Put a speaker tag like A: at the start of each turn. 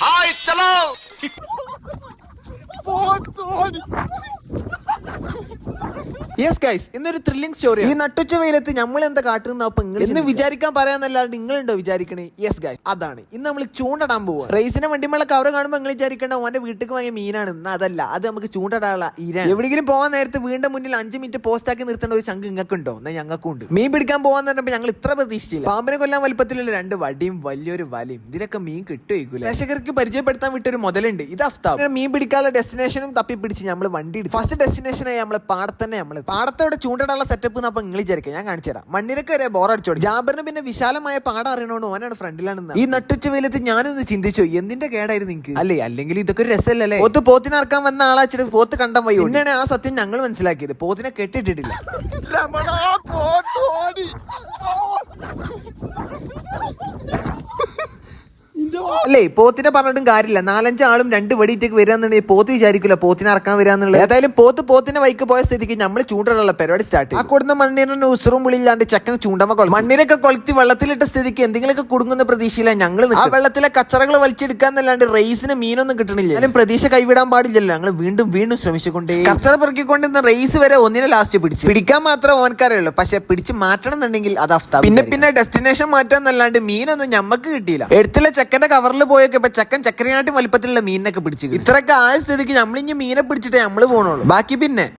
A: Hi ചലോ
B: yes guys, ഇന്നൊരു thrilling story. ഈ നട്ടുച്ച വെയിലത്ത് നമ്മൾ എന്താ കാട്ടുന്ന അപ്പൊ എന്ന് വിചാരിക്കാൻ പറയാന്നല്ലാണ്ട് നിങ്ങളുണ്ടോ വിചാരിക്കണേ? യെസ് ഗൈസ്, അതാണ് ഇന്ന് നമ്മൾ ചൂണ്ടടാൻ പോവുക. റേസിന്റെ വണ്ടിമേള കവർ കാണുമ്പോൾ നിങ്ങൾ വിചാരിക്കേണ്ട ഓന്റെ വീട്ടിൽ വാങ്ങിയ മീനാണ്. ഇന്ന് അതല്ല, അത് നമുക്ക് ചൂണ്ടടാനുള്ള ഇരാണ്. എവിടെയെങ്കിലും പോകാൻ നേരത്തെ വീണ്ടും മുന്നിൽ 5 മിനിറ്റ് പോസ്റ്റ് ആക്കി നിർത്തേണ്ട ഒരു ചങ്ക് ഇങ്ങക്കുണ്ടോ? എന്നാൽ ഞങ്ങൾക്കും ഉണ്ട്. മീൻ പിടിക്കാൻ പോകാന്ന് പറഞ്ഞപ്പോൾ ഞങ്ങൾ ഇത്ര പ്രതീക്ഷിച്ചില്ല. പാമ്പിനെ കൊല്ലാൻ വലുപ്പത്തിലുള്ള 2 വടിയും വലിയൊരു വലയും. ഇതിലൊക്കെ മീൻ കിട്ടുമായിരിക്കും. പ്രേക്ഷകർക്ക് പരിചയപ്പെടുത്താൻ വിട്ടൊരു മുതലുണ്ട്. ഇത് അഫ്താബ്. മീൻ പിടിക്കാനുള്ള ഡെസ്റ്റിനേഷനും തപ്പി പിടിച്ച് നമ്മൾ വണ്ടി എടുത്തു. ഫസ്റ്റ് ഡെസ്റ്റിനേഷനായി നമ്മളെ പാടത്തന്നെ. നമ്മൾ പാടത്തോടെ ചൂണ്ടടാനുള്ള സെറ്റപ്പ് അപ്പൊ നിങ്ങൾ വിചാരിക്കുക. ഞാൻ കാണിച്ചു തരാം. മണ്ണിരക്ക് വരെ ബോറടിച്ചോട്. ജാബറിന് പിന്നെ വിശാലമായ പാടം അറിയണോണ്ട് ഓനാണ് ഫ്രണ്ടിലാണ്. ഈ നട്ടുച്ച വെയിലത്ത് ഞാനൊന്ന് ചിന്തിച്ചു, എന്തിന്റെ കേടായിരുന്നു നിങ്ങൾക്ക്? അല്ലേ, അല്ലെങ്കിൽ ഇതൊക്കെ ഒരു രസമല്ലേ? പോത്തിനെ ഇറക്കാൻ വന്ന ആളാച്ചിട്ട് പോത്ത് കണ്ടം വയ്യോ. പിന്നെയാണ് ആ സത്യം ഞങ്ങൾ മനസ്സിലാക്കിയത്. പോത്തിനെ കെട്ടിട്ടിട്ടില്ല. അല്ലേ, പോത്തിനെ പറഞ്ഞിട്ടും കാര്യമില്ല. 4-5 ആളും 2 വടിയിട്ടേക്ക് വരാന്നുണ്ടെങ്കിൽ പോത്ത് വിചാരിക്കില്ല പോത്തിനെ ഇറക്കാൻ വരാന്നുള്ളത്. ഏതായാലും പോത്തിന്റെ വൈക്ക് പോയ സ്ഥിതിക്ക് നമ്മൾ ചൂണ്ടലുള്ള പരിപാടി സ്റ്റാർട്ട് ചെയ്യും. ആ കൊടുന്ന മണ്ണീരന് ഉസറും വിളിയില്ലാണ്ട് ചക്കൻ ചൂണ്ടമ കൊള്ളു. മണ്ണീരൊക്കെ കൊളുത്തി വെള്ളത്തിലിട്ട സ്ഥിതിക്ക് എന്തെങ്കിലുമൊക്കെ കുടുങ്ങുന്ന പ്രതീക്ഷയില്ല ഞങ്ങൾ. ആ വെള്ളത്തിലെ കച്ചറകൾ വലിച്ചെടുക്കാന്നല്ലാണ്ട് റേസിന് മീനൊന്നും കിട്ടണില്ല. എന്നാലും പ്രതീക്ഷ കൈവിടാൻ പാടില്ലല്ലോ. ഞങ്ങൾ വീണ്ടും ശ്രമിച്ചുകൊണ്ടേ കച്ചറ പെറുക്കിക്കൊണ്ടിരുന്ന റേസ് വരെ ഒന്നിനെ ലാസ്റ്റ് പിടിക്കാൻ മാത്രമേ ഓൻക്കാരുള്ളൂ. പക്ഷെ പിടിച്ച് മാറ്റണം എന്നുണ്ടെങ്കിൽ അത് അഫ്താബ്. പിന്നെ ഡെസ്റ്റിനേഷൻ മാറ്റാന്നല്ലാണ്ട് മീനൊന്നും ഞമ്മക്ക് കിട്ടിയില്ല. എടുത്തുള്ള ചെക്കന്റെ കവറിൽ പോയൊക്കെ ഇപ്പൊ ചക്കരനാട്ടും വലിപ്പത്തിലുള്ള മീനിനൊക്കെ പിടിച്ചു. ഇത്രയൊക്കെ ആയ സ്ഥിതിക്ക് നമ്മളിഞ്ഞ് മീനെ പിടിച്ചിട്ടേ നമ്മള് പോണുള്ളൂ. ബാക്കി പിന്നെ